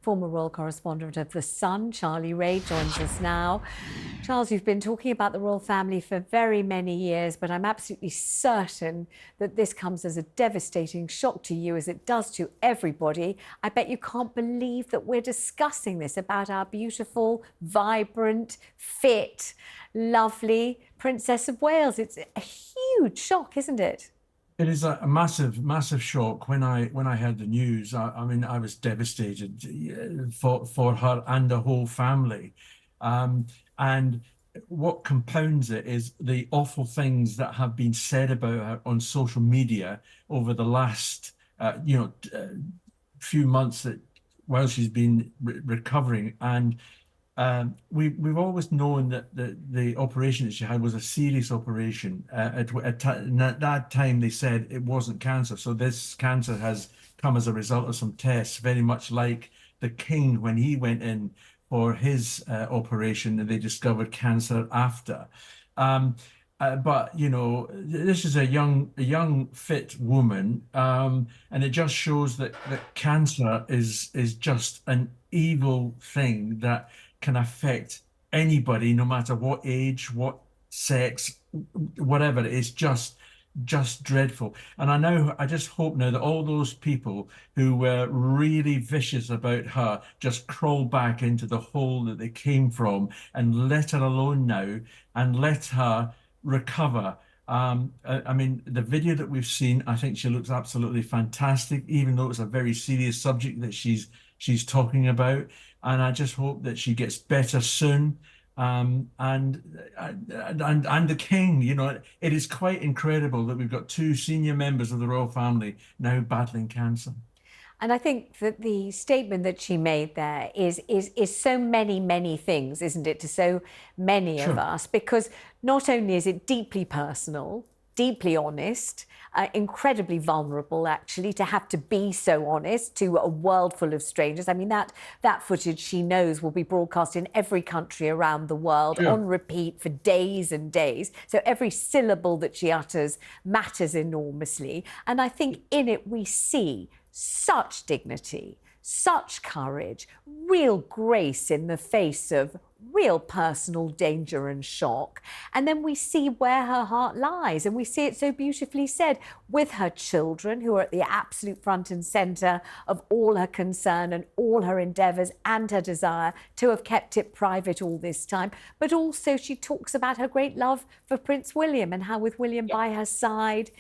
Former royal correspondent of The Sun, Charlie Ray, joins us now. Charles, you've been talking about the royal family for very many years, but I'm absolutely certain that this comes as a devastating shock to you, as it does to everybody. I bet you can't believe that we're discussing this about our beautiful, vibrant, fit, lovely Princess of Wales. It's a huge shock, isn't it? It is a massive shock when I heard the news. I mean, I was devastated for her and the whole family. Um, and what compounds it is the awful things that have been said about her on social media over the last, few months that while she's been recovering. And we've always known that the operation that she had was a serious operation. At that time, they said it wasn't cancer. So this cancer has come as a result of some tests, very much like the King when he went in for his operation, and they discovered cancer after. Um, but this is a young, fit woman, and it just shows that cancer is just an evil thing that can affect anybody, no matter what age, what sex, whatever. It's just dreadful. And I just hope now that all those people who were really vicious about her just crawl back into the hole that they came from and let her alone now and let her recover. I mean, the video that we've seen, I think she looks absolutely fantastic, even though it's a very serious subject that she's talking about. And I just hope that she gets better soon. And the King, it is quite incredible that we've got two senior members of the royal family now battling cancer. And I think that the statement that she made there is so many things, isn't it, to so many of Sure. us? Because not only is it deeply personal, deeply honest, incredibly vulnerable, actually, to have to be so honest to a world full of strangers. I mean, that footage, she knows, will be broadcast in every country around the world Sure. on repeat for days and days. So every syllable that she utters matters enormously. And I think in it we see such dignity, such courage, real grace in the face of real personal danger and shock. And then we see where her heart lies, and we see it so beautifully said, with her children, who are at the absolute front and centre of all her concern and all her endeavours and her desire to have kept it private all this time. But also she talks about her great love for Prince William, and how with William by her side,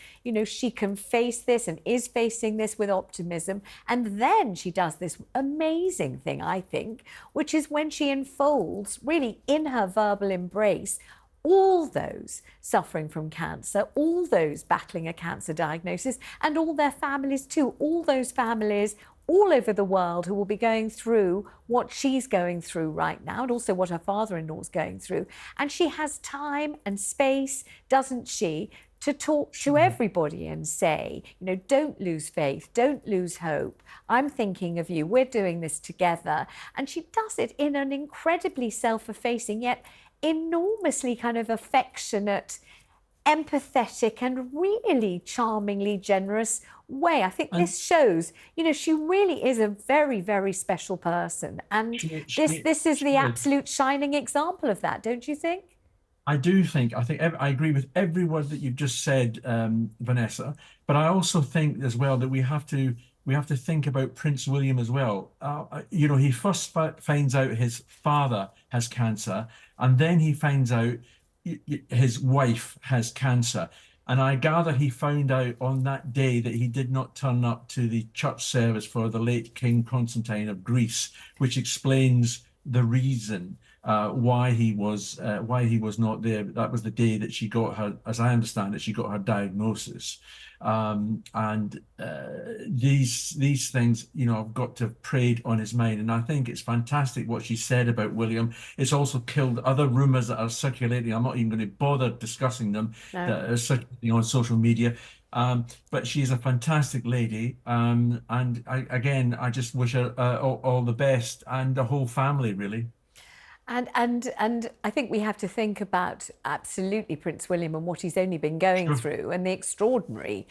she can face this and is facing this with optimism. And then she does this amazing thing, I think, which is when she unfolds really in her verbal embrace all those suffering from cancer, all those battling a cancer diagnosis, and all their families too, all those families all over the world who will be going through what she's going through right now, and also what her father-in-law is going through. And she has time and space, doesn't she, to talk to everybody and say, don't lose faith, don't lose hope. I'm thinking of you. We're doing this together. And she does it in an incredibly self-effacing, yet enormously kind of affectionate, empathetic, and really charmingly generous way. I think And this shows, she really is a very special person. And she, this is she the is. absolute shining example of that, don't you think? I agree with every word that you've just said, Vanessa. But I also think as well that we have to think about Prince William as well. He first finds out his father has cancer, and then he finds out his wife has cancer. And I gather he found out on that day that he did not turn up to the church service for the late King Constantine of Greece, which explains the reason why he was not there. That was the day that she got her, as I understand it, she got her diagnosis. And these things, have got to have preyed on his mind. And I think it's fantastic what she said about William. It's also killed other rumors that are circulating. I'm not even going to bother discussing them, No. that are circulating on social media. But she's a fantastic lady. And I just wish her all the best, and the whole family, really. And I think we have to think about absolutely Prince William and what he's only been going Sure. through, and the extraordinary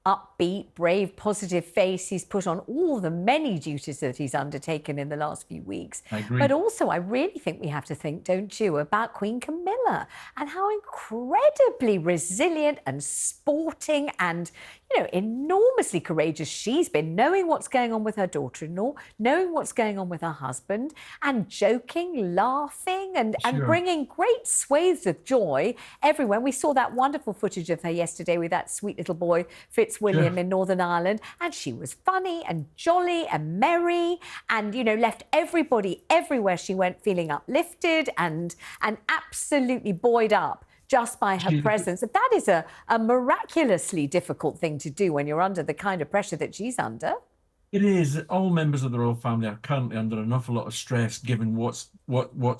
upbeat, brave, positive face he's put on all the many duties that he's undertaken in the last few weeks. I agree. But also, I really think we have to think, don't you, about Queen Camilla and how incredibly resilient and sporting and, you know, enormously courageous she's been, knowing what's going on with her daughter-in-law, knowing what's going on with her husband, and joking, laughing, and bringing great swathes of joy everywhere. We saw that wonderful footage of her yesterday with that sweet little boy, Fitzwilliam, in Northern Ireland, and she was funny and jolly and merry and, you know, left everybody everywhere she went feeling uplifted and absolutely buoyed up just by her presence. That is a miraculously difficult thing to do when you're under the kind of pressure that she's under. It is. All members of the royal family are currently under an awful lot of stress, given what's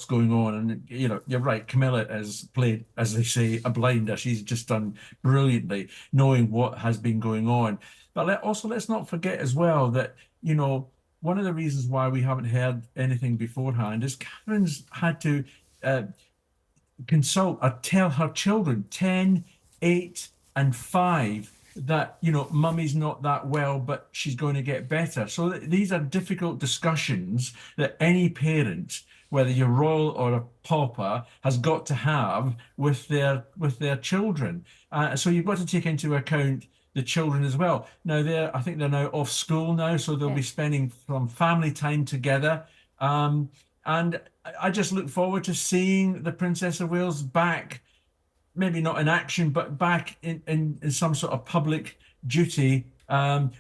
going on. And you know, you're right. Camilla has played, as they say, a blinder. She's just done brilliantly, knowing what has been going on. But let's not forget as well that, you know, one of the reasons why we haven't heard anything beforehand is Catherine's had to consult or tell her children, 10, 8, and 5, that, you know, mummy's not that well, but she's going to get better. So these are difficult discussions that any parent, whether you're royal or a pauper, has got to have with their children. So you've got to take into account the children as well. Now I think they're now off school now, so they'll be spending some family time together. And I just look forward to seeing the Princess of Wales back, maybe not in action, but back in some sort of public duty.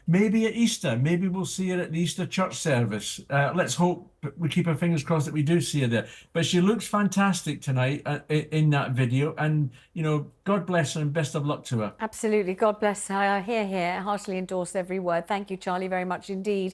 Maybe at Easter. Maybe we'll see her at the Easter church service. Let's hope, we keep our fingers crossed that we do see her there. But she looks fantastic tonight in that video. And, you know, God bless her and best of luck to her. Absolutely. God bless her. Hear, hear. Heartily endorse every word. Thank you, Charlie, very much indeed.